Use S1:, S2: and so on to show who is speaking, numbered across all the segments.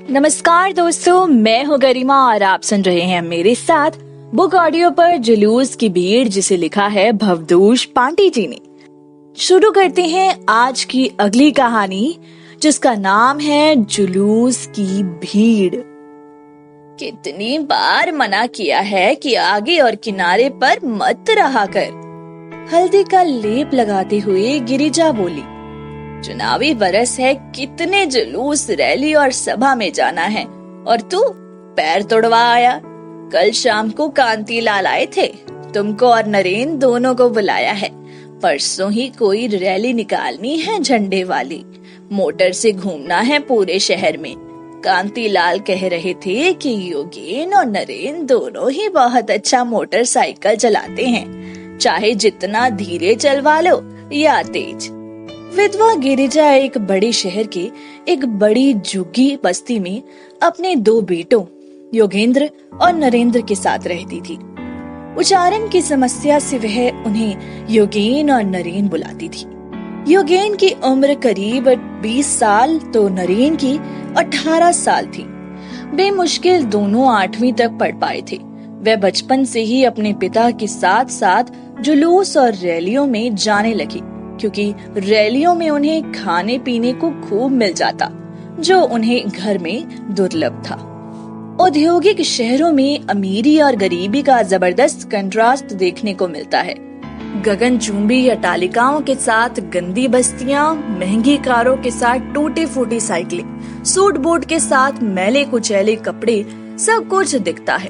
S1: नमस्कार दोस्तों, मैं हूँ गरिमा और आप सुन रहे हैं मेरे साथ बुक ऑडियो पर जुलूस की भीड़, जिसे लिखा है भवदूष पांडे जी ने। शुरू करते हैं आज की अगली कहानी, जिसका नाम है जुलूस की भीड़। कितनी बार मना किया है कि आगे और किनारे पर मत रहा कर। हल्दी का लेप लगाते हुए गिरिजा बोली। चुनावी बरस है, कितने जुलूस, रैली और सभा में जाना है, और तू पैर तोड़वा आया। कल शाम को कांतीलाल आए थे, तुमको और नरेन दोनों को बुलाया है। परसों ही कोई रैली निकालनी है झंडे वाली, मोटर से घूमना है पूरे शहर में। कांतीलाल कह रहे थे कि योगेन और नरेन दोनों ही बहुत अच्छा मोटरसाइकिल चलाते हैं, चाहे जितना धीरे चलवा लो या तेज। विधवा गिरिजा एक बड़े शहर के एक बड़ी झुग्गी बस्ती में अपने दो बेटों योगेंद्र और नरेंद्र के साथ रहती थी। उच्चारण की समस्या से वह उन्हें योगेन और नरेन बुलाती थी। योगेन की उम्र करीब 20 साल तो नरेन की 18 साल थी। बेमुश्किल दोनों 8वीं तक पढ़ पाए थे। वह बचपन से ही अपने पिता के साथ साथ जुलूस और रैलियों में जाने लगी, क्योंकि रैलियों में उन्हें खाने पीने को खूब मिल जाता, जो उन्हें घर में दुर्लभ था। औद्योगिक शहरों में अमीरी और गरीबी का जबरदस्त कंट्रास्ट देखने को मिलता है। गगनचुंबी अट्टालिकाओं के साथ गंदी बस्तियां, महंगी कारों के साथ टूटी फूटी साइकिलें, सूट बूट के साथ मैले कुचैले कपड़े, सब कुछ दिखता है।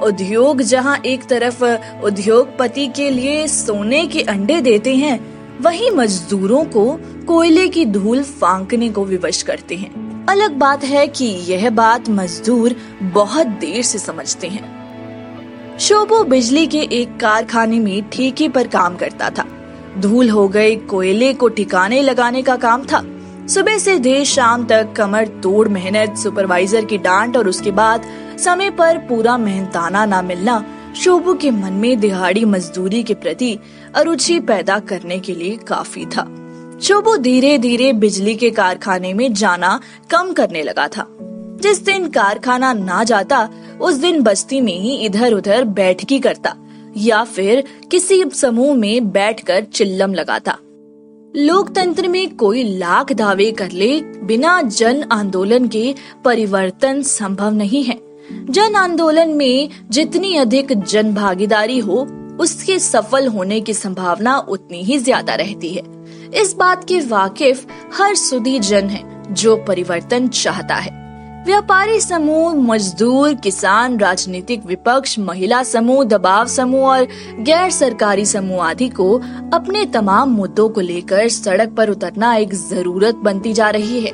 S1: उद्योग जहां एक तरफ उद्योगपति के लिए सोने के अंडे देते हैं, वहीं मजदूरों को कोयले की धूल फांकने को विवश करते हैं। अलग बात है कि यह बात मजदूर बहुत देर से समझते हैं। शोभू बिजली के एक कारखाने में ठेके पर काम करता था। धूल हो गए कोयले को ठिकाने लगाने का काम था। सुबह से देर शाम तक कमर तोड़ मेहनत, सुपरवाइजर की डांट और उसके बाद समय पर पूरा मेहनताना न मिलना शोभू के मन में दिहाड़ी मजदूरी के प्रति अरुचि पैदा करने के लिए काफी था। शोभू धीरे धीरे बिजली के कारखाने में जाना कम करने लगा था। जिस दिन कारखाना ना जाता, उस दिन बस्ती में ही इधर उधर बैठकी करता या फिर किसी समूह में बैठकर चिल्लम लगाता। लोकतंत्र में कोई लाख दावे कर ले, बिना जन आंदोलन के परिवर्तन संभव नहीं है। जन आंदोलन में जितनी अधिक जन भागीदारी हो, उसके सफल होने की संभावना उतनी ही ज्यादा रहती है। इस बात के वाकिफ हर सुधी जन है जो परिवर्तन चाहता है। व्यापारी समूह, मजदूर, किसान, राजनीतिक विपक्ष, महिला समूह, दबाव समूह और गैर सरकारी समूह आदि को अपने तमाम मुद्दों को लेकर सड़क पर उतरना एक जरूरत बनती जा रही है।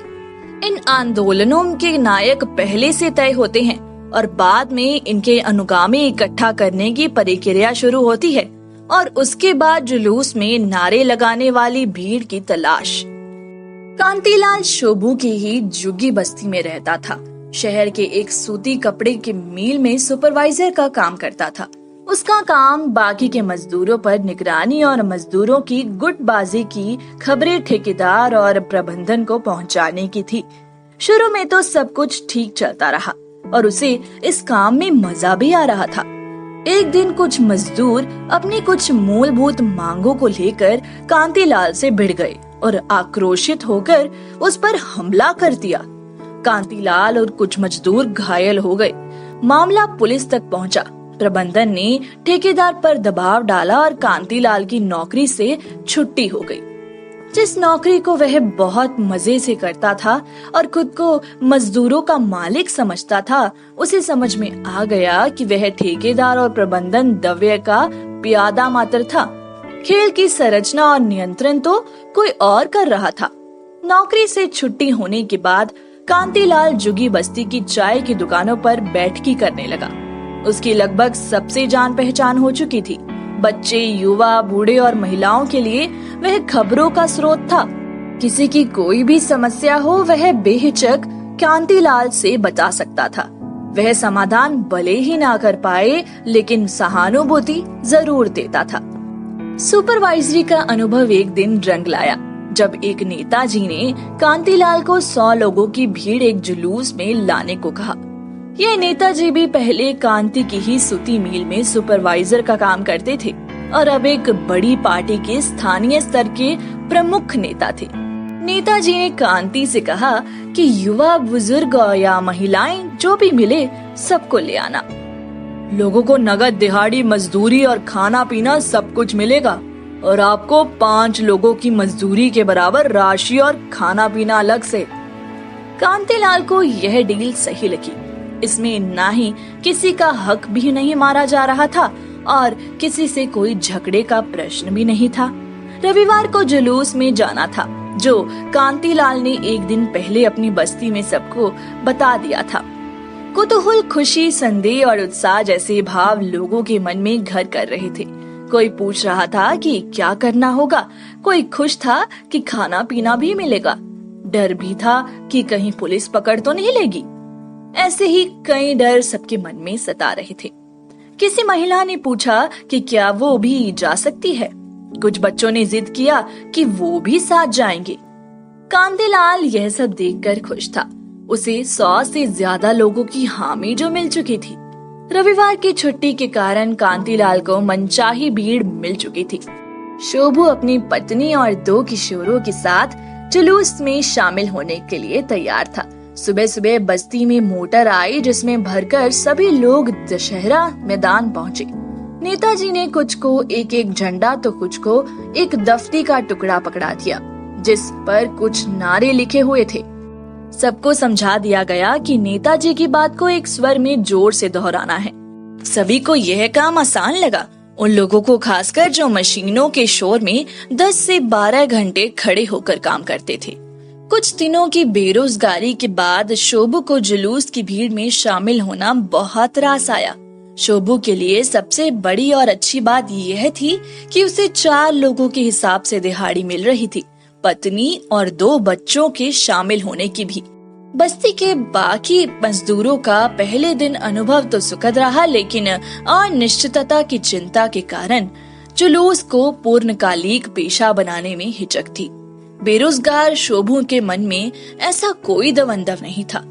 S1: इन आंदोलनों के नायक पहले से तय होते हैं और बाद में इनके अनुगामी इकट्ठा करने की प्रक्रिया शुरू होती है, और उसके बाद जुलूस में नारे लगाने वाली भीड़ की तलाश। कांतीलाल शोभू की ही झुग्गी बस्ती में रहता था। शहर के एक सूती कपड़े के मिल में सुपरवाइजर का काम करता था। उसका काम बाकी के मजदूरों पर निगरानी और मजदूरों की गुटबाजी की खबरें ठेकेदार और प्रबंधन को पहुंचाने की थी। शुरू में तो सब कुछ ठीक चलता रहा और उसे इस काम में मजा भी आ रहा था। एक दिन कुछ मजदूर अपनी कुछ मूलभूत मांगों को लेकर कांतीलाल से भिड़ गए और आक्रोशित होकर उस पर हमला कर दिया। कांतीलाल और कुछ मजदूर घायल हो गए। मामला पुलिस तक पहुंचा। प्रबंधन ने ठेकेदार पर दबाव डाला और कांतीलाल की नौकरी से छुट्टी हो गई। जिस नौकरी को वह बहुत मजे से करता था और खुद को मजदूरों का मालिक समझता था, उसे समझ में आ गया कि वह ठेकेदार और प्रबंधन द्रव्य का प्यादा मात्र था। खेल की संरचना और नियंत्रण तो कोई और कर रहा था। नौकरी से छुट्टी होने के बाद कांतीलाल झुग्गी बस्ती की चाय की दुकानों पर बैठकी करने लगा। उसकी लगभग सबसे जान पहचान हो चुकी थी। बच्चे, युवा, बूढ़े और महिलाओं के लिए वह खबरों का स्रोत था। किसी की कोई भी समस्या हो, वह बेहिचक कांतीलाल से बता सकता था। वह समाधान भले ही ना कर पाए, लेकिन सहानुभूति जरूर देता था। सुपरवाइजरी का अनुभव एक दिन रंग लाया। जब एक नेताजी ने कांतिलाल को 100 लोगों की भीड़ एक जुलूस में लाने को कहा। ये नेताजी भी पहले कांति की ही सूती मिल में सुपरवाइजर का काम करते थे और अब एक बड़ी पार्टी के स्थानीय स्तर के प्रमुख नेता थे। नेताजी ने कांति से कहा कि युवा, बुजुर्ग या महिलाएं जो भी मिले सबको ले आना। लोगों को नगद दिहाड़ी, मजदूरी और खाना पीना सब कुछ मिलेगा और आपको 5 लोगों की मजदूरी के बराबर राशि और खाना पीना अलग से। कांतिलाल को यह डील सही लगी। इसमें ना ही किसी का हक भी नहीं मारा जा रहा था और किसी से कोई झगड़े का प्रश्न भी नहीं था। रविवार को जुलूस में जाना था, जो कांतिलाल ने एक दिन पहले अपनी बस्ती में सबको बता दिया था। कुतूहल, खुशी, संदेह और उत्साह जैसे भाव लोगों के मन में घर कर रहे थे। कोई पूछ रहा था कि क्या करना होगा, कोई खुश था कि खाना पीना भी मिलेगा, डर भी था कि कहीं पुलिस पकड़ तो नहीं लेगी। ऐसे ही कई डर सबके मन में सता रहे थे। किसी महिला ने पूछा कि क्या वो भी जा सकती है। कुछ बच्चों ने जिद किया कि वो भी साथ जाएंगे। कांतिलाल यह सब देखकर खुश था। उसे 100 से ज्यादा लोगों की हामी जो मिल चुकी थी। रविवार की छुट्टी के कारण कांतिलाल को मनचाही भीड़ मिल चुकी थी। शोभू अपनी पत्नी और 2 किशोरों के साथ जुलूस में शामिल होने के लिए तैयार था। सुबह सुबह बस्ती में मोटर आई, जिसमें भरकर सभी लोग दशहरा मैदान पहुँचे। नेताजी ने कुछ को एक एक झंडा तो कुछ को एक दफ्ती का टुकड़ा पकड़ा दिया, जिस पर कुछ नारे लिखे हुए थे। सबको समझा दिया गया कि नेताजी की बात को एक स्वर में जोर से दोहराना है। सभी को यह काम आसान लगा, उन लोगों को खासकर जो मशीनों के शोर में 10 से 12 घंटे खड़े होकर काम करते थे। कुछ दिनों की बेरोजगारी के बाद शोभू को जुलूस की भीड़ में शामिल होना बहुत रास आया। शोभू के लिए सबसे बड़ी और अच्छी बात यह थी कि उसे 4 लोगों के हिसाब से दिहाड़ी मिल रही थी, पत्नी और 2 बच्चों के शामिल होने की भी। बस्ती के बाकी मजदूरों का पहले दिन अनुभव तो सुखद रहा, लेकिन अनिश्चितता की चिंता के कारण जुलूस को पूर्णकालिक पेशा बनाने में हिचक थी। बेरोजगार शोभू के मन में ऐसा कोई दवंदव नहीं था।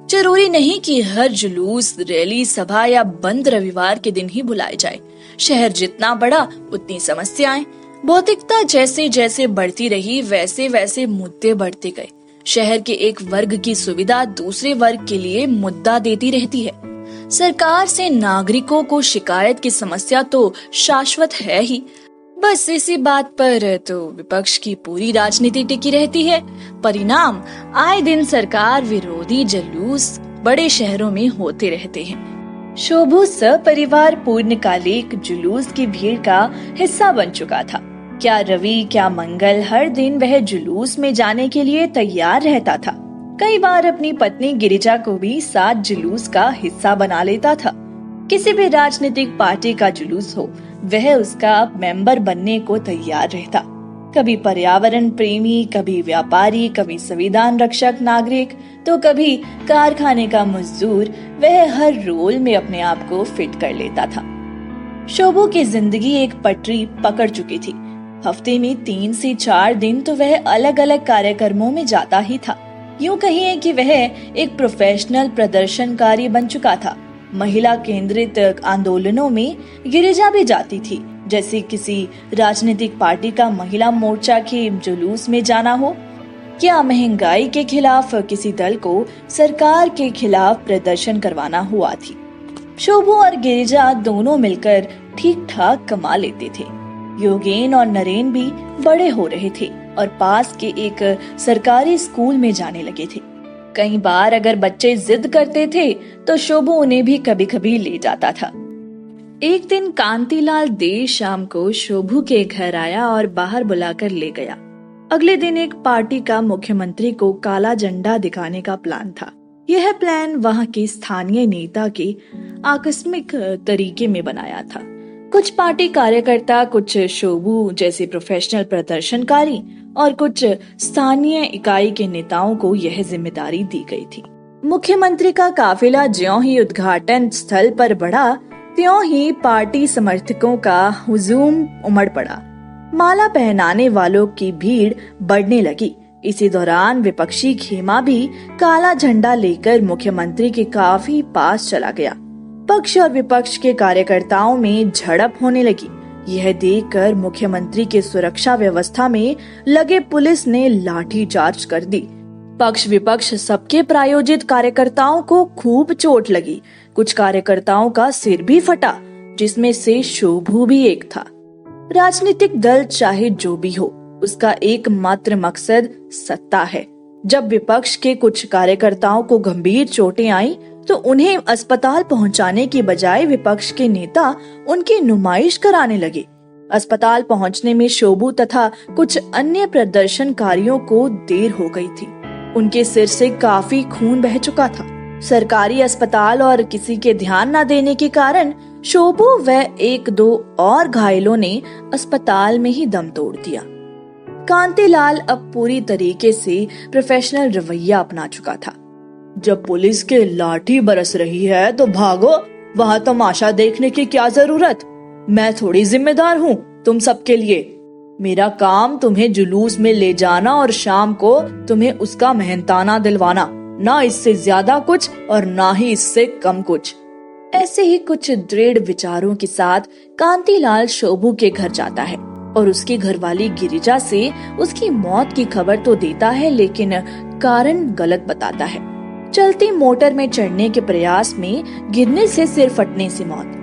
S1: जरूरी नहीं कि हर जुलूस, रैली, सभा या बंद रविवार के दिन ही बुलाए जाए। शहर जितना बड़ा उतनी समस्याएं। भौतिकता जैसे जैसे बढ़ती रही, वैसे वैसे मुद्दे बढ़ते गए। शहर के एक वर्ग की सुविधा दूसरे वर्ग के लिए मुद्दा देती रहती है। सरकार से नागरिकों को शिकायत की समस्या तो शाश्वत है ही। बस इसी बात पर तो विपक्ष की पूरी राजनीति टिकी रहती है। परिणाम आए दिन सरकार विरोधी जुलूस बड़े शहरों में होते रहते हैं। शोभू सपरिवार पूर्णकालिक जुलूस की भीड़ का हिस्सा बन चुका था। क्या रवि, क्या मंगल, हर दिन वह जुलूस में जाने के लिए तैयार रहता था। कई बार अपनी पत्नी गिरिजा को भी साथ जुलूस का हिस्सा बना लेता था। किसी भी राजनीतिक पार्टी का जुलूस हो, वह उसका मेंबर बनने को तैयार रहता। कभी पर्यावरण प्रेमी, कभी व्यापारी, कभी संविधान रक्षक नागरिक, तो कभी कारखाने का मजदूर। वह हर रोल में अपने आप को फिट कर लेता था। शोभू की जिंदगी एक पटरी पकड़ चुकी थी। हफ्ते में 3 से 4 दिन तो वह अलग अलग कार्यक्रमों में जाता ही था। यूं कहिए कि वह एक प्रोफेशनल प्रदर्शनकारी बन चुका था। महिला केंद्रित आंदोलनों में गिरिजा भी जाती थी, जैसे किसी राजनीतिक पार्टी का महिला मोर्चा के जुलूस में जाना हो, या महंगाई के खिलाफ किसी दल को सरकार के खिलाफ प्रदर्शन करवाना हुआ थी। शोभू और गिरिजा दोनों मिलकर ठीक ठाक कमा लेते थे। योगेन और नरेन भी बड़े हो रहे थे और पास के एक सरकारी स्कूल में जाने लगे थे। कई बार अगर बच्चे जिद करते थे तो शोभू उन्हें भी कभी कभी ले जाता था। एक दिन कांतिलाल देर शाम को शोभू के घर आया और बाहर बुलाकर ले गया। अगले दिन एक पार्टी का मुख्यमंत्री को काला झंडा दिखाने का प्लान था। यह प्लान वहां के स्थानीय नेता के आकस्मिक तरीके में बनाया था। कुछ पार्टी कार्यकर्ता, कुछ शोभू जैसे प्रोफेशनल प्रदर्शनकारी और कुछ स्थानीय इकाई के नेताओं को यह जिम्मेदारी दी गई थी। मुख्यमंत्री का काफिला ज्यों ही उद्घाटन स्थल पर बढ़ा, त्यों ही पार्टी समर्थकों का हुजूम उमड़ पड़ा। माला पहनाने वालों की भीड़ बढ़ने लगी। इसी दौरान विपक्षी खेमा भी काला झंडा लेकर मुख्यमंत्री के काफी पास चला गया। पक्ष और विपक्ष के कार्यकर्ताओं में झड़प होने लगी। यह देखकर मुख्यमंत्री के सुरक्षा व्यवस्था में लगे पुलिस ने लाठीचार्ज कर दी। पक्ष विपक्ष सबके प्रायोजित कार्यकर्ताओं को खूब चोट लगी। कुछ कार्यकर्ताओं का सिर भी फटा, जिसमें से शोभू भी एक था। राजनीतिक दल चाहे जो भी हो, उसका एकमात्र मकसद सत्ता है। जब विपक्ष के कुछ कार्यकर्ताओं को गंभीर चोटें आईं, तो उन्हें अस्पताल पहुंचाने की बजाय विपक्ष के नेता उनकी नुमाइश कराने लगे। अस्पताल पहुंचने में शोभू तथा कुछ अन्य प्रदर्शनकारियों को देर हो गई थी। उनके सिर से काफी खून बह चुका था। सरकारी अस्पताल और किसी के ध्यान न देने के कारण शोभू व एक दो और घायलों ने अस्पताल में ही दम तोड़ दिया। कांतिलाल अब पूरी तरीके से प्रोफेशनल रवैया अपना चुका था। जब पुलिस के लाठी बरस रही है तो भागो, वहाँ तमाशा देखने की क्या जरूरत। मैं थोड़ी जिम्मेदार हूँ तुम सबके लिए। मेरा काम तुम्हें जुलूस में ले जाना और शाम को तुम्हें उसका मेहनताना दिलवाना, ना इससे ज्यादा कुछ और ना ही इससे कम कुछ। ऐसे ही कुछ दृढ़ विचारों के साथ कांतिलाल शोभू के घर जाता है और उसकी घरवाली गिरिजा से उसकी मौत की खबर तो देता है, लेकिन कारण गलत बताता है। चलती मोटर में चढ़ने के प्रयास में गिरने से सिर फटने से मौत।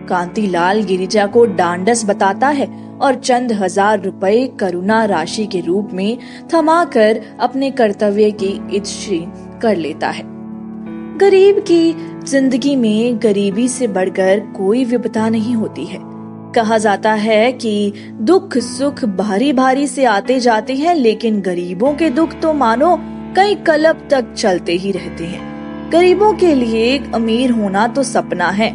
S1: कांतिलाल गिरिजा को डांडस बताता है और चंद हजार रुपए करुणा राशि के रूप में थमाकर अपने कर्तव्य की इच्छा कर लेता है। गरीब की जिंदगी में गरीबी से बढ़कर कोई विपदा नहीं होती है। कहा जाता है कि दुख सुख भारी भारी से आते जाते हैं, लेकिन गरीबों के दुख तो मानो कई कल्प तक चलते ही रहते हैं। गरीबों के लिए अमीर होना तो सपना है,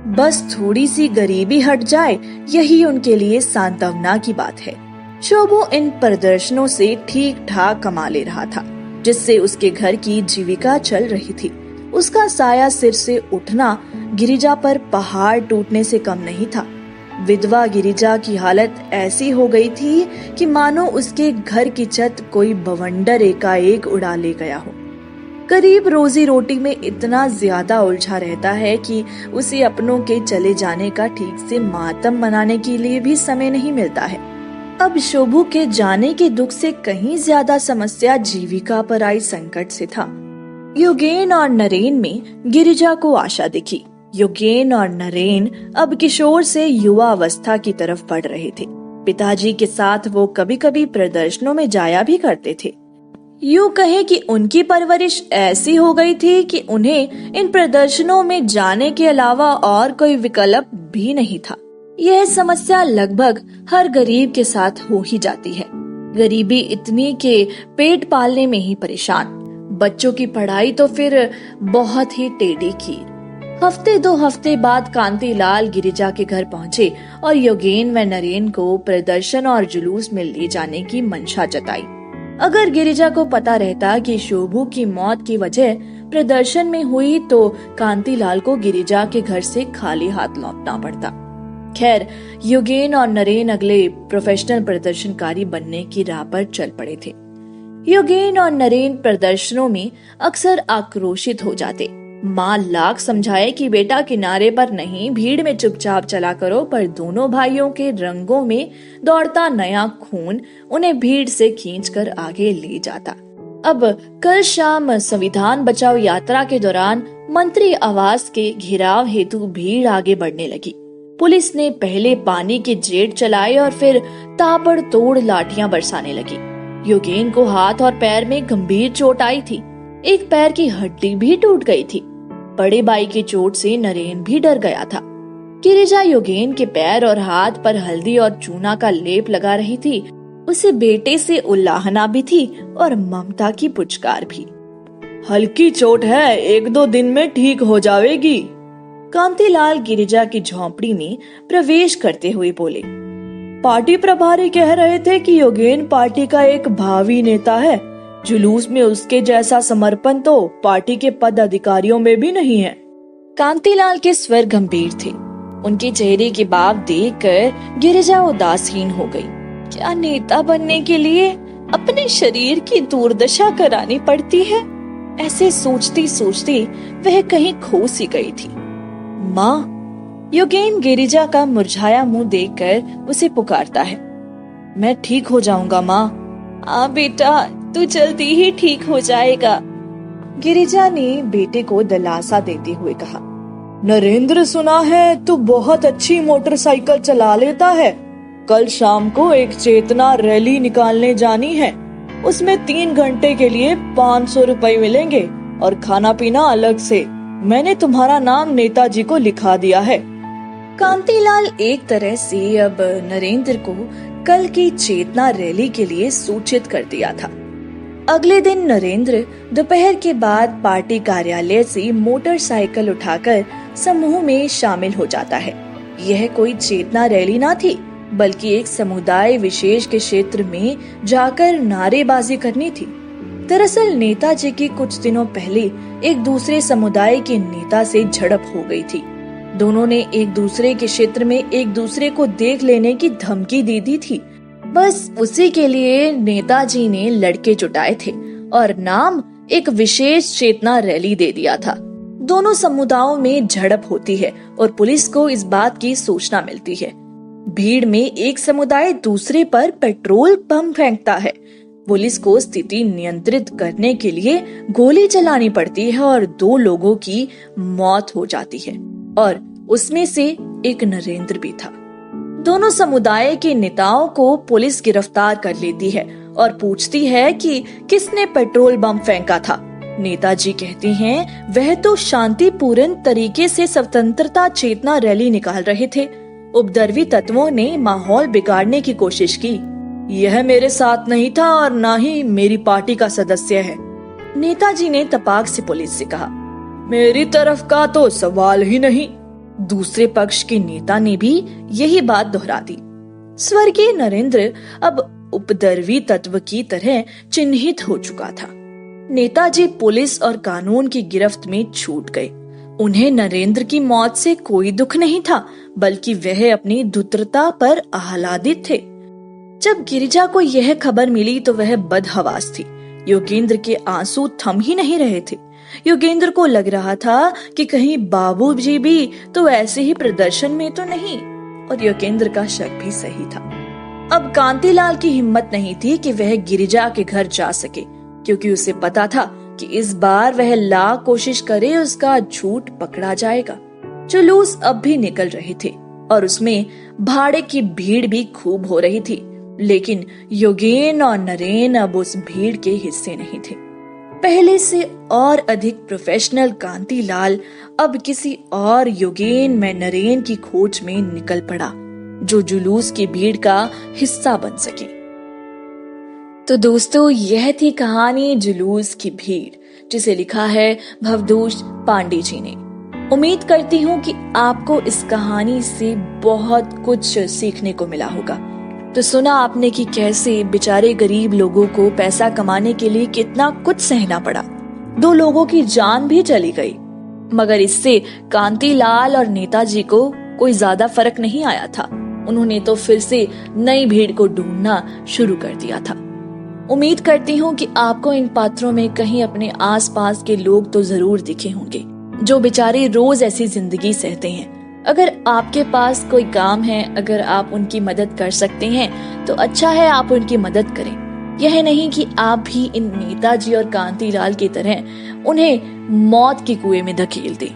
S1: बस थोड़ी सी गरीबी हट जाए, यही उनके लिए सांत्वना की बात है। शोभू इन प्रदर्शनों से ठीक ठाक कमा ले रहा था, जिससे उसके घर की जीविका चल रही थी। उसका साया सिर से उठना गिरिजा पर पहाड़ टूटने से कम नहीं था। विधवा गिरिजा की हालत ऐसी हो गई थी कि मानो उसके घर की छत कोई बवंडर एकाएक उड़ा ले गया हो। गरीब रोजी रोटी में इतना ज्यादा उलझा रहता है कि उसे अपनों के चले जाने का ठीक से मातम मनाने के लिए भी समय नहीं मिलता है। अब शोभू के जाने के दुख से कहीं ज्यादा समस्या जीविका पर आई संकट से था। योगेन और नरेन में गिरिजा को आशा दिखी। योगेन और नरेन अब किशोर से युवा अवस्था की तरफ बढ़ रहे थे। पिताजी के साथ वो कभी कभी प्रदर्शनों में जाया भी करते थे। यूं कहे कि उनकी परवरिश ऐसी हो गई थी कि उन्हें इन प्रदर्शनों में जाने के अलावा और कोई विकल्प भी नहीं था। यह समस्या लगभग हर गरीब के साथ हो ही जाती है। गरीबी इतनी के पेट पालने में ही परेशान, बच्चों की पढ़ाई तो फिर बहुत ही टेढ़ी खीर। हफ्ते दो हफ्ते बाद कांतिलाल गिरिजा के घर पहुंचे और योगेन व नरेन को प्रदर्शन और जुलूस में ले जाने की मंशा जताई। अगर गिरिजा को पता रहता कि शोभू की मौत की वजह प्रदर्शन में हुई तो कांतिलाल को गिरिजा के घर से खाली हाथ लौटना पड़ता। खैर, योगेन और नरेन अगले प्रोफेशनल प्रदर्शनकारी बनने की राह पर चल पड़े थे। योगेन और नरेन प्रदर्शनों में अक्सर आक्रोशित हो जाते। माँ लाख समझाए कि बेटा किनारे पर नहीं, भीड़ में चुपचाप चला करो, पर दोनों भाइयों के रंगों में दौड़ता नया खून उन्हें भीड़ से खींचकर आगे ले जाता। अब कल शाम संविधान बचाओ यात्रा के दौरान मंत्री आवास के घेराव हेतु भीड़ आगे बढ़ने लगी। पुलिस ने पहले पानी के जेट चलाए और फिर ताबड़तोड़ लाठियां बरसाने लगी। योगेन को हाथ और पैर में गंभीर चोट आई थी। एक पैर की हड्डी भी टूट गई थी। बड़े भाई की चोट से नरेन भी डर गया था। गिरिजा योगेन के पैर और हाथ पर हल्दी और चूना का लेप लगा रही थी। उसे बेटे से उल्लाहना भी थी और ममता की पुचकार भी। हल्की चोट है, एक दो दिन में ठीक हो जाएगी। कांतिलाल गिरिजा की झोंपड़ी में प्रवेश करते हुए बोले। पार्टी प्रभारी कह रहे थे कि योगेन पार्टी का एक भावी नेता है। जुलूस में उसके जैसा समर्पण तो पार्टी के पद अधिकारियों में भी नहीं है। कांतिलाल के स्वर गंभीर थे। उनके चेहरे के भाव देखकर गिरिजा उदासीन हो गई। क्या नेता बनने के लिए अपने शरीर की दुर्दशा करानी पड़ती है? ऐसे सोचती सोचती वह कहीं खो सी गई थी। माँ! योगेन गिरिजा का मुरझाया मुंह देखकर उसे पुकारता है। मैं ठीक हो जाऊंगा माँ। हाँ बेटा, तू जल्दी ही ठीक हो जाएगा, गिरिजा ने बेटे को दिलासा देते हुए कहा। नरेंद्र, सुना है तू बहुत अच्छी मोटरसाइकिल चला लेता है। कल शाम को एक चेतना रैली निकालने जानी है। उसमें 3 घंटे के लिए 500 रुपए मिलेंगे और खाना पीना अलग से। मैंने तुम्हारा नाम नेताजी को लिखा दिया है। कांतिलाल एक तरह से अब नरेंद्र को कल की चेतना रैली के लिए सूचित कर दिया था। अगले दिन नरेंद्र दोपहर के बाद पार्टी कार्यालय से मोटरसाइकिल उठाकर समूह में शामिल हो जाता है। यह कोई चेतना रैली ना थी, बल्कि एक समुदाय विशेष के क्षेत्र में जाकर नारेबाजी करनी थी। दरअसल नेताजी की कुछ दिनों पहले एक दूसरे समुदाय के नेता से झड़प हो गई थी। दोनों ने एक दूसरे के क्षेत्र में एक दूसरे को देख लेने की धमकी दे दी थी। बस उसी के लिए नेताजी ने लड़के जुटाए थे और नाम एक विशेष चेतना रैली दे दिया था। दोनों समुदायों में झड़प होती है और पुलिस को इस बात की सूचना मिलती है। भीड़ में एक समुदाय दूसरे पर पेट्रोल बम फेंकता है। पुलिस को स्थिति नियंत्रित करने के लिए गोली चलानी पड़ती है और 2 लोगों की मौत हो जाती है और उसमें से एक नरेंद्र भी था। दोनों समुदाय के नेताओं को पुलिस गिरफ्तार कर लेती है और पूछती है कि किसने पेट्रोल बम फेंका था। नेताजी कहते हैं वह तो शांतिपूर्ण तरीके से स्वतंत्रता चेतना रैली निकाल रहे थे। उपद्रवी तत्वों ने माहौल बिगाड़ने की कोशिश की। यह मेरे साथ नहीं था और न ही मेरी पार्टी का सदस्य है, नेताजी ने तपाक से पुलिस से कहा। मेरी तरफ का तो सवाल ही नहीं, दूसरे पक्ष के नेता ने भी यही बात दोहरा दी। स्वर्गीय नरेंद्र अब उपद्रवी तत्व की तरह चिन्हित हो चुका था। नेताजी पुलिस और कानून की गिरफ्त में छूट गए। उन्हें नरेंद्र की मौत से कोई दुख नहीं था, बल्कि वह अपनी धूर्तता पर आह्लादित थे। जब गिरिजा को यह खबर मिली तो वह बदहवास थी। योगेंद्र के आंसू थम ही नहीं रहे थे। योगेंद्र को लग रहा था कि कहीं बाबूजी भी तो ऐसे ही प्रदर्शन में तो नहीं, और योगेंद्र का शक भी सही था। अब कांतिलाल की हिम्मत नहीं थी कि वह गिरिजा के घर जा सके, क्योंकि उसे पता था कि इस बार वह लाख कोशिश करे उसका झूठ पकड़ा जाएगा। जुलूस अब भी निकल रहे थे और उसमें भाड़े की भीड़ भी खूब हो रही थी, लेकिन योगेन और नरेन अब उस भीड़ के हिस्से नहीं थे। पहले से और अधिक प्रोफेशनल कांतिलाल अब किसी और योगेन में नरेन की खोज में निकल पड़ा, जो जुलूस की भीड़ का हिस्सा बन सके। तो दोस्तों, यह थी कहानी जुलूस की भीड़, जिसे लिखा है भवदूष पांडे जी ने। उम्मीद करती हूँ कि आपको इस कहानी से बहुत कुछ सीखने को मिला होगा। तो सुना आपने कि कैसे बेचारे गरीब लोगों को पैसा कमाने के लिए कितना कुछ सहना पड़ा। 2 लोगों की जान भी चली गई, मगर इससे कांतिलाल और नेताजी को कोई ज्यादा फर्क नहीं आया था। उन्होंने तो फिर से नई भीड़ को ढूंढना शुरू कर दिया था। उम्मीद करती हूँ कि आपको इन पात्रों में कहीं अपने आसपास के लोग तो जरूर दिखे होंगे, जो बेचारे रोज ऐसी जिंदगी सहते हैं। अगर आपके पास कोई काम है, अगर आप उनकी मदद कर सकते हैं तो अच्छा है, आप उनकी मदद करें। यह नहीं कि आप भी इन नेताजी और कांतिलाल की तरह उन्हें मौत के कुएं में धकेल दें।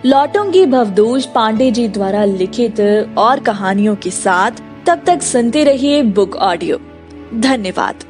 S1: लौटूंगी भवदूष पांडे जी द्वारा लिखित और कहानियों के साथ। तब तक सुनते रहिए बुक ऑडियो। धन्यवाद।